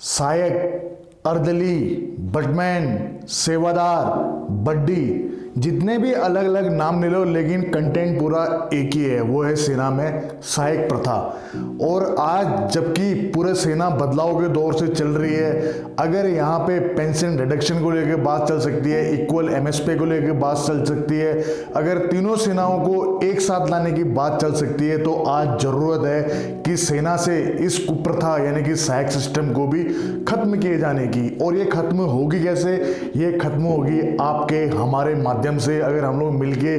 सहायक, अर्दली, बटमैन, सेवादार, बड्डी, जितने भी अलग अलग नाम ले लो, लेकिन कंटेंट पूरा एक ही है, वो है सेना में सहायक प्रथा। और आज जबकि पूरे सेना बदलाव के दौर से चल रही है, अगर यहाँ पे पेंशन रिडक्शन को लेकर बात चल सकती है, इक्वल एमएसपी को लेकर बात चल सकती है, अगर तीनों सेनाओं को एक साथ लाने की बात चल सकती है, तो आज जरूरत है कि सेना से इस कुप्रथा यानी कि सहायक सिस्टम को भी खत्म किए जाने की। और ये खत्म होगी कैसे? ये खत्म होगी आपके हमारे माध्यम से। अगर हम लोग मिलके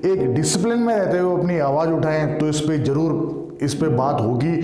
एक डिसिप्लिन में रहते हुए अपनी आवाज उठाएं तो इस पे बात होगी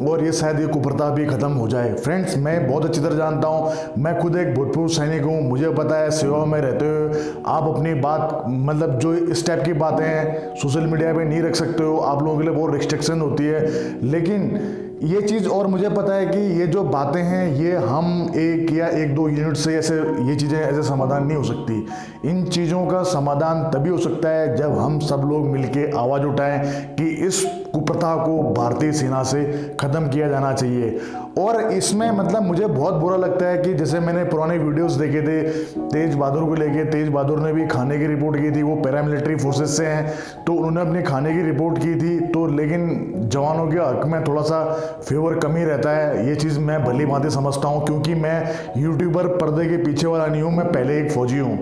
और ये शायद ये कुप्रथा भी खत्म हो जाए। फ्रेंड्स, मैं बहुत अच्छी तरह जानता हूँ, मैं खुद एक भूतपूर्व सैनिक हूँ, मुझे पता है सेवा में रहते हुए आप अपनी बात मतलब जो इस टाइप की बातें हैं सोशल मीडिया पे नहीं रख सकते हो, आप लोगों के लिए बहुत रिस्ट्रिक्शन होती है। लेकिन ये चीज़ और मुझे पता है कि ये जो बातें हैं ये हम एक या एक दो यूनिट से ऐसे ये चीज़ें ऐसे समाधान नहीं हो सकती। इन चीज़ों का समाधान तभी हो सकता है जब हम सब लोग मिलके आवाज़ उठाएं कि इस कुप्रथा को भारतीय सेना से ख़त्म किया जाना चाहिए। और इसमें मतलब मुझे बहुत बुरा लगता है कि जैसे मैंने पुराने वीडियोस देखे थे तेज बहादुर को लेके, तेज बहादुर ने भी खाने की रिपोर्ट की थी, वो पैरामिलिट्री फोर्सेस से हैं तो उन्होंने अपनी खाने की रिपोर्ट की थी, तो लेकिन जवानों के हक में थोड़ा सा फेवर कमी रहता है। ये चीज़ मैं भली भांति समझता हूँ क्योंकि मैं यूट्यूबर पर्दे के पीछे वाला नहीं हूँ, मैं पहले एक फौजी हूँ,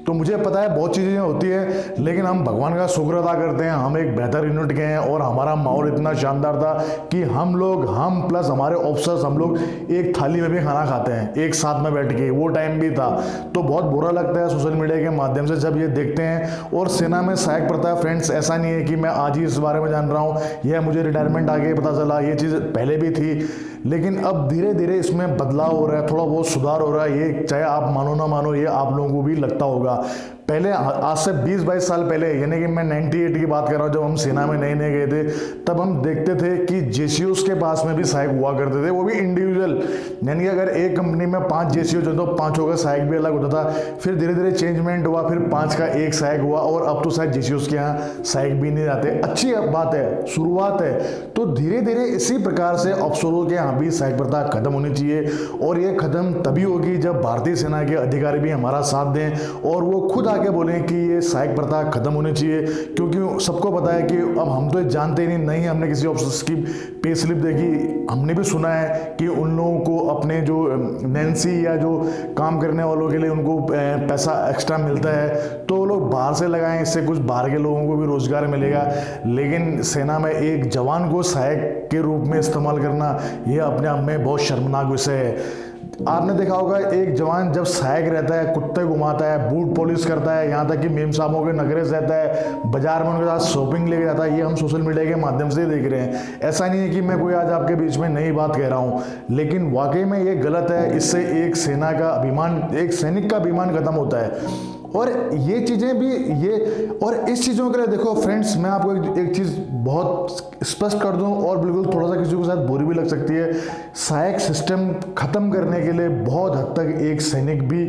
तो मुझे पता है बहुत चीज़ें होती है। लेकिन हम भगवान का शुक्र अदा करते हैं, हम एक बेहतर यूनिट के हैं और हमारा माहौल इतना शानदार था कि हम प्लस हमारे ऑफिसर्स हम लोग एक थाली में भी खाना खाते हैं एक साथ में बैठ के, वो टाइम भी था। तो बहुत बुरा लगता है सोशल मीडिया के माध्यम से जब ये देखते हैं। और सेना में सहायक प्रथा है फ्रेंड्स, ऐसा नहीं है कि मैं आज ही इस बारे में जान रहा हूँ या मुझे रिटायरमेंट आगे पता चला, ये चीज़ पहले भी थी, लेकिन अब धीरे धीरे इसमें बदलाव हो रहा है, थोड़ा बहुत सुधार हो रहा है। ये चाहे आप मानो ना मानो, ये आप लोगों को भी लगता होगा। पहले आज से 20-22 साल पहले, यानी कि मैं 98 की बात कर रहा हूँ, जब हम सेना में नए गए थे, तब हम देखते थे कि जेसीओस के पास में भी सहायक हुआ करते थे, वो भी इंडिविजुअल, यानी कि अगर एक कंपनी में 5 जेसीओ जो तो 5 का सहायक भी अलग होता था। फिर धीरे धीरे चेंजमेंट हुआ, फिर 5 का एक सहायक हुआ और अब तो शायद जेसीओस के यहाँ सहायक भी नहीं जाते। अच्छी बात है, शुरुआत है। तो धीरे धीरे इसी प्रकार से अफसरों के यहाँ भी सहायक प्रथा खत्म होनी चाहिए। और ये खत्म तभी होगी जब भारतीय सेना के अधिकारी भी हमारा साथ दें और वो खुद आके बोलें कि ये सहायक प्रथा खत्म होनी चाहिए। क्योंकि सबको पता है कि अब हम तो जानते ही नहीं, हमने किसी ऑफिसर्स की पे स्लिप देखी, हमने भी सुना है कि उन लोगों को अपने जो नैन्सी या जो काम करने वालों के लिए उनको पैसा एक्स्ट्रा मिलता है, तो वो लोग बाहर से लगाएं, इससे कुछ बाहर के लोगों को भी रोजगार मिलेगा। लेकिन सेना में एक जवान को सहायक के रूप में इस्तेमाल करना यह अपने आप में बहुत शर्मनाक विषय है। आपने देखा होगा एक जवान जब सहायक रहता है, कुत्ते घुमाता है, बूट पॉलिश करता है, यहाँ तक कि मेम साहबों के नखरे रहता है, बाजार में उनके साथ शॉपिंग लेके जाता है। ये हम सोशल मीडिया के माध्यम से देख रहे हैं। ऐसा नहीं है कि मैं कोई आज आपके बीच में नई बात कह रहा हूँ, लेकिन वाकई में ये गलत है। इससे एक सेना का अभिमान, एक सैनिक का अभिमान खत्म होता है। और ये चीज़ें भी ये, और इस चीज़ों के लिए देखो फ्रेंड्स, मैं आपको एक चीज़ बहुत स्पष्ट कर दूं और बिल्कुल थोड़ा सा किसी को साथ बुरी भी लग सकती है। सहायक सिस्टम खत्म करने के लिए बहुत हद तक एक सैनिक भी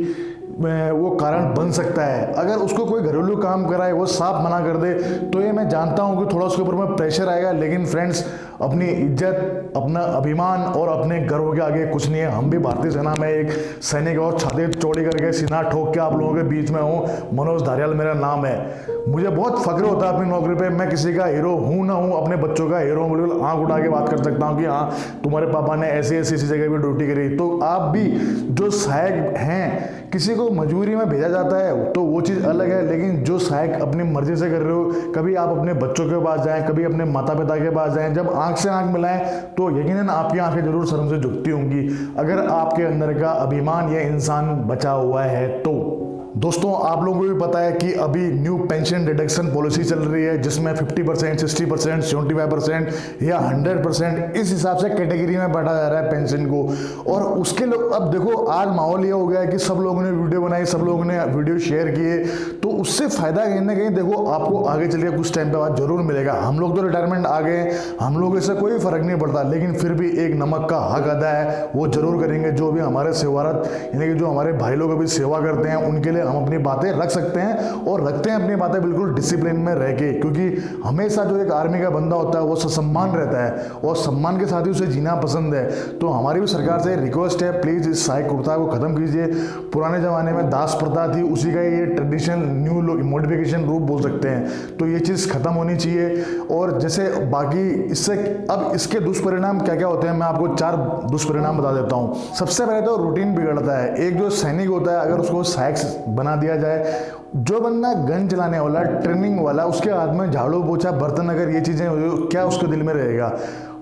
वो कारण बन सकता है। अगर उसको कोई घरेलू काम कराए, वो साफ मना कर दे, तो ये मैं जानता हूँ कि थोड़ा उसके ऊपर में प्रेशर आएगा। लेकिन फ्रेंड्स, अपनी इज्जत, अपना अभिमान और अपने गर्व के आगे कुछ नहीं है। हम भी भारतीय सेना में एक सैनिक और छाती चौड़ी करके सीना ठोक के आप लोगों के बीच में हूँ। मनोज धारियाल मेरा नाम है। मुझे बहुत फख्र होता है अपनी नौकरी पे। मैं किसी का हीरो हूँ ना हूँ, अपने बच्चों का हीरो हूँ, बिल्कुल आँख उठा के बात कर सकता हूँ कि हाँ, तुम्हारे पापा ने ऐसी ऐसी जगह भी ड्यूटी करी। तो आप भी जो सहायक हैं, किसी को मजबूरी में भेजा जाता है तो वो चीज़ अलग है, लेकिन जो सहायक अपनी मर्जी से कर रहे हो, कभी आप अपने बच्चों के पास जाएं, कभी अपने माता पिता के पास जाएं, जब आंख से आंख मिलाएं तो यकीनन आपकी आंखें जरूर शर्म से झुकती होंगी, अगर आपके अंदर का अभिमान या इंसान बचा हुआ है तो। दोस्तों, आप लोगों को भी पता है कि अभी न्यू पेंशन रिडक्शन पॉलिसी चल रही है, जिसमें 50%, 60%, 75% या 100% इस हिसाब से कैटेगरी में बांटा जा रहा है पेंशन को। और उसके लोग, अब देखो आज माहौल ये हो गया है कि सब लोगों ने वीडियो बनाई, सब लोगों ने वीडियो शेयर किए, तो उससे फ़ायदा कहीं ना कहीं देखो आपको आगे चल के कुछ टाइम पे बाद जरूर मिलेगा। हम लोग तो रिटायरमेंट आ गए, हम लोग इससे कोई फ़र्क नहीं पड़ता, लेकिन फिर भी एक नमक का हक अदा है, वो जरूर करेंगे। जो भी हमारे सेवारत यानी कि जो हमारे भाई लोग अभी सेवा करते हैं, उनके लिए हम अपनी बातें रख सकते हैं और रखते हैं अपनी बातें बिल्कुल डिसिप्लिन में रह के, क्योंकि हमेशा जो एक आर्मी का बंदा होता है वो ससम्मान रहता है और सम्मान के साथ ही उसे जीना पसंद है। तो हमारी भी सरकार से रिक्वेस्ट है, प्लीज़ इस सहायक कुर्ता को ख़त्म कीजिए। पुराने ज़माने में दास प्रथा थी, उसी का ये ट्रेडिशनल न्यू मॉडिफिकेशन रूप बोल सकते हैं, तो ये चीज़ ख़त्म होनी चाहिए। और जैसे बाकी इससे अब इसके दुष्परिणाम क्या क्या होते हैं, मैं आपको 4 दुष्परिणाम बता देता हूँ। सबसे पहले तो रूटीन बिगड़ता है। एक जो सैनिक होता है, अगर उसको सहायक बना दिया जाए, जो बंदा गन चलाने वाला ट्रेनिंग वाला, उसके हाथ में झाड़ू पोछा बर्तन अगर ये चीज़ें, क्या उसके दिल में रहेगा?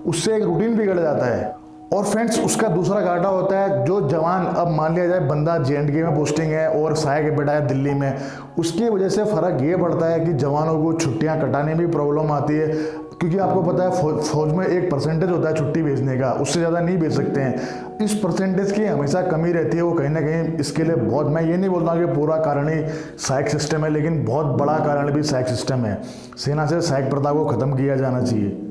उससे एक रूटीन बिगड़ जाता है। और फ्रेंड्स, उसका दूसरा घाटा होता है, जो जवान, अब मान लिया जाए बंदा JNK में पोस्टिंग है और सहायक बेटा है दिल्ली में, उसकी वजह से फ़र्क ये पड़ता है कि जवानों को छुट्टियां कटाने में प्रॉब्लम आती है, क्योंकि आपको पता है फौज में एक परसेंटेज होता है छुट्टी भेजने का, उससे ज़्यादा नहीं भेज सकते हैं। इस परसेंटेज की हमेशा कमी रहती है, वो कहीं ना कहीं इसके लिए बहुत, मैं ये नहीं बोलता कि पूरा कारण ही सहायक सिस्टम है, लेकिन बहुत बड़ा कारण भी सहायक सिस्टम है। सेना से सहायक प्रथा को ख़त्म किया जाना चाहिए।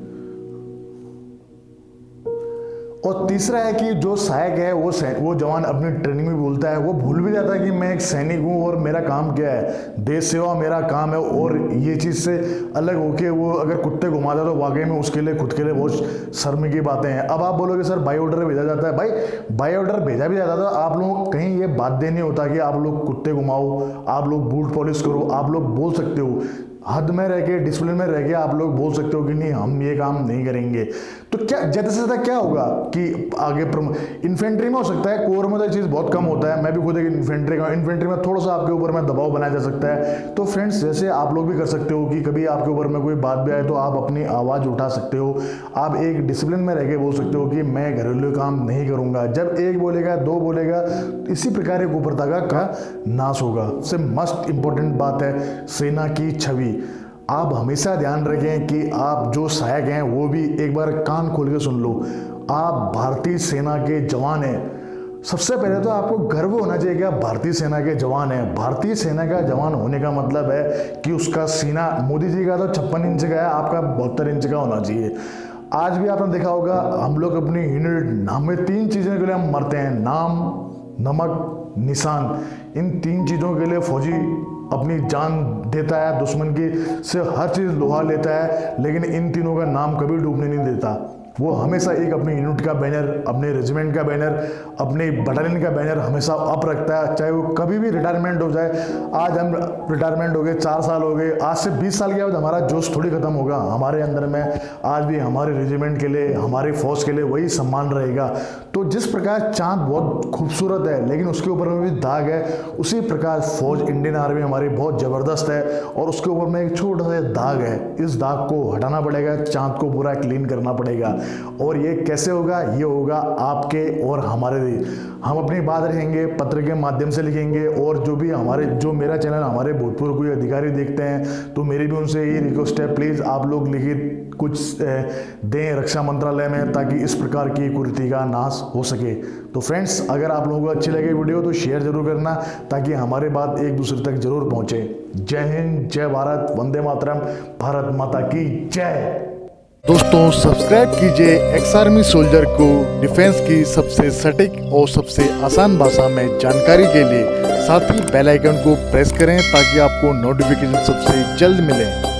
और तीसरा है कि जो सहायक है वो जवान अपनी ट्रेनिंग में बोलता है, वो भूल भी जाता है कि मैं एक सैनिक हूँ और मेरा काम क्या है, देश सेवा मेरा काम है। और ये चीज़ से अलग होके वो अगर कुत्ते घुमाता है तो वाकई में उसके लिए, खुद के लिए बहुत शर्म की बातें हैं। अब आप बोलोगे सर बाई ऑर्डर भेजा जाता है, भाई बाई ऑर्डर भेजा भी जाता था, आप लोग कहीं ये बाध्य नहीं होता कि आप लोग कुत्ते घुमाओ, आप लोग बूट पॉलिश करो, आप लोग बोल सकते हो, हद में रह के, डिसिप्लिन में रह के आप लोग बोल सकते हो कि नहीं हम ये काम नहीं करेंगे। तो क्या ज़्यादा से ज़्यादा क्या होगा कि आगे इन्फेंट्री में हो सकता है, कोर में तो चीज़ बहुत कम होता है, मैं भी खुद एक इन्फेंट्री का, इन्फेंट्री में थोड़ा सा आपके ऊपर में दबाव बनाया जा सकता है। तो फ्रेंड्स, जैसे आप लोग भी कर सकते हो कि कभी आपके ऊपर में कोई बात भी आए तो आप अपनी आवाज़ उठा सकते हो, आप एक डिसिप्लिन में रह के बोल सकते हो कि मैं घरेलू काम नहीं करूँगा। जब एक बोलेगा, 2 बोलेगा, इसी प्रकार एक ऊपरतगा का नाश होगा। सबसे मस्ट इम्पोर्टेंट बात है सेना की छवि। आप हमेशा ध्यान रखें कि आप जो सहायक हैं वो भी एक बार कान खोल के सुन लो, आप भारतीय सेना के जवान हैं। सबसे पहले तो आपको गर्व होना चाहिए कि आप भारतीय सेना के जवान हैं। भारतीय सेना का जवान होने का मतलब है कि उसका सीना, मोदी जी का तो 56 इंच का है, आपका 72 इंच का होना चाहिए। आज भी आपने देखा होगा, हम लोग अपनी यूनिट, हमें 3 चीज़ों के लिए हम मरते हैं, नाम, नमक, निशान। इन 3 चीज़ों के लिए फौजी अपनी जान देता है, दुश्मन की से हर चीज़ लोहा लेता है, लेकिन इन तीनों का नाम कभी डूबने नहीं देता। वो हमेशा एक अपनी यूनिट का बैनर, अपने रेजिमेंट का बैनर, अपने बटालियन का बैनर हमेशा अप रखता है, चाहे वो कभी भी रिटायरमेंट हो जाए। आज हम रिटायरमेंट हो गए, 4 साल हो गए, आज से 20 साल के बाद हमारा जोश थोड़ी खत्म होगा। हमारे अंदर में आज भी हमारे रेजिमेंट के लिए, हमारी फौज के लिए वही सम्मान रहेगा। तो जिस प्रकार चांद बहुत खूबसूरत है लेकिन उसके ऊपर में भी दाग है, उसी प्रकार फौज, इंडियन आर्मी हमारी बहुत ज़बरदस्त है और उसके ऊपर में एक छोटा सा दाग है। इस दाग को हटाना पड़ेगा, चांद को पूरा क्लीन करना पड़ेगा। और ये कैसे होगा? ये होगा आपके और हमारे लिए। हम अपनी बात रखेंगे, पत्र के माध्यम से लिखेंगे, और जो भी हमारे, जो मेरा चैनल हमारे भूतपूर्व कोई अधिकारी देखते हैं तो मेरी भी उनसे यही रिक्वेस्ट है, प्लीज़ आप लोग लिखित कुछ दें रक्षा मंत्रालय में, ताकि इस प्रकार की कुरीति का नाश हो सके। तो फ्रेंड्स, अगर आप लोगों को अच्छी लगे वीडियो तो शेयर जरूर करना, ताकि हमारी बात एक दूसरे तक जरूर पहुंचे। जय हिंद, जय भारत, वंदे मातरम, भारत माता की जय। दोस्तों, सब्सक्राइब कीजिए एक्स आर्मी सोल्जर को डिफेंस की सबसे सटीक और सबसे आसान भाषा में जानकारी के लिए। साथ ही बेल आइकन को प्रेस करें ताकि आपको नोटिफिकेशन सबसे जल्द मिले।